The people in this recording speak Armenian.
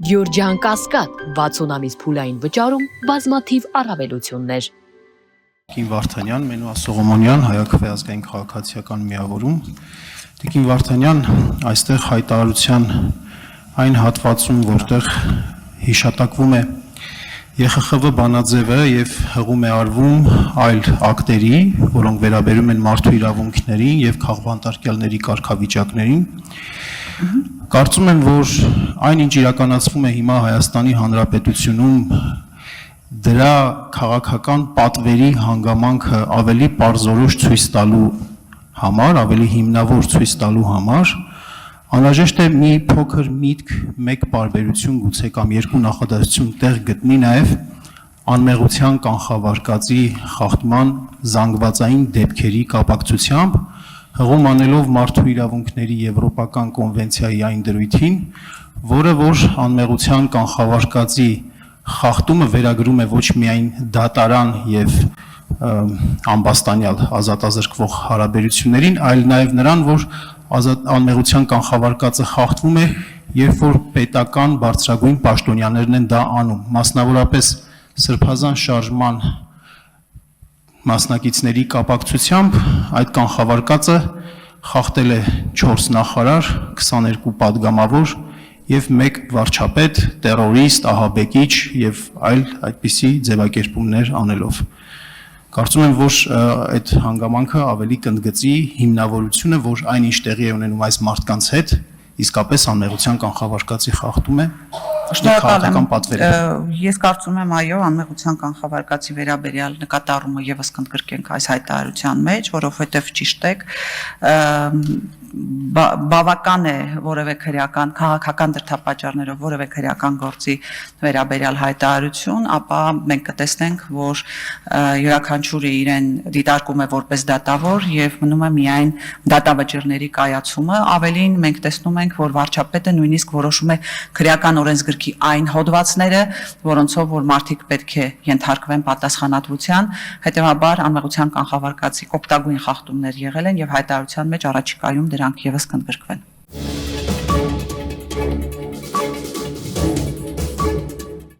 Գյորջյան Կասկադ 60 ամիս փուլային վճարում բազմաթիվ առավելություններ։ Տիկին Վարդանյան, Մենուա Սողոմոնյան, Հայաքվե ազգային քաղաքացիական միավորում։ Տիկին Վարդանյան, այստեղ հայտարարության այն հատվածում, որտեղ հիշատակվում է ԵԽԽՎ բանաձևը եւ հղում է արվում այլ ակտերի, որոնք վերաբերում են մարդու իրավունքներին եւ քաղբանտարկյալների կարգավիճակներին։ Կարծում եմ, որ այն ինչ իրականացվում է հիմա Հայաստանի Հանրապետությունում, դրա քաղաքական պատվերի հանգամանքը ավելի պարզորոշ ցույց տալու համար, ավելի հիմնավոր ցույց տալու համար, անհրաժեշտ է մի փոքր միտք, մեկ պարբերություն գուցե կամ երկու նախադասություն տեղ գտնի նաև անմեղության կանխավարկածի խախտման զանգվածային դեպքերի կապակցությամբ, հղում անելով մարդու իրավունքների եվրոպական կոնվենցիայի այն դրույթին, որը որ անմեղության կանխավարկածի խախտումը վերագրում է ոչ միայն դատարան եւ ամբաստանյալ ազատազրկվող հարաբերություններին, այլ նաև նրան, որ անմեղության կանխավարկածը խախտվում է, երբ որ պետական բարձրագույն պաշտոնյաներն են դա անում, մասնավորապես սրբազան շարժման մասնակիցների կապակցությամբ այդ կանխավարկածը խախտել է 4 նախարար, 22 падգամավոր եւ 1 վարչապետ, տերորիստ, ահաբեկիչ եւ այլ այդպիսի ձևակերպումներ անելով։ Կարծում եմ, որ այդ հանգամանքը ավելի կընդգծի հիմնավորությունը, որ այն ինչ տեղի է ունենում այս մարդկանց հետ, իսկապես անմեղության կանխավարկածի խախտում է։ Շնորհակալ եմ։ Ես կարծում եմ, այո, անմեղության կանխավարկածի վերաբերյալ նկատառումը եւս կընդգրկենք այս հայտարարության մեջ, որովհետեւ ճիշտ եք, բավական է որևէ քրեական քաղաքական դրդապատճառներով որևէ քրեական գործի վերաբերյալ հայտարարություն, ապա մենք կտեսնենք, որ յուրաքանչյուրը իրեն դիտարկում է որպես դատավոր եւ մնում է միայն դատավճիռների կայացումը, ավելին մենք տեսնում ենք, որ վարչապետը նույնիսկ որոշում է քրեական օրենսգրքի այն հոդվածները, որոնցով որ մարդիկ պետք է ենթարկվեն պատասխանատվության, հետեւաբար անմեղության կանխավարկածի օգտագույն խախտումներ եղել են եւ հայտարարության մեջ առաջիկայում դրանք եւս կընդգրկվեն։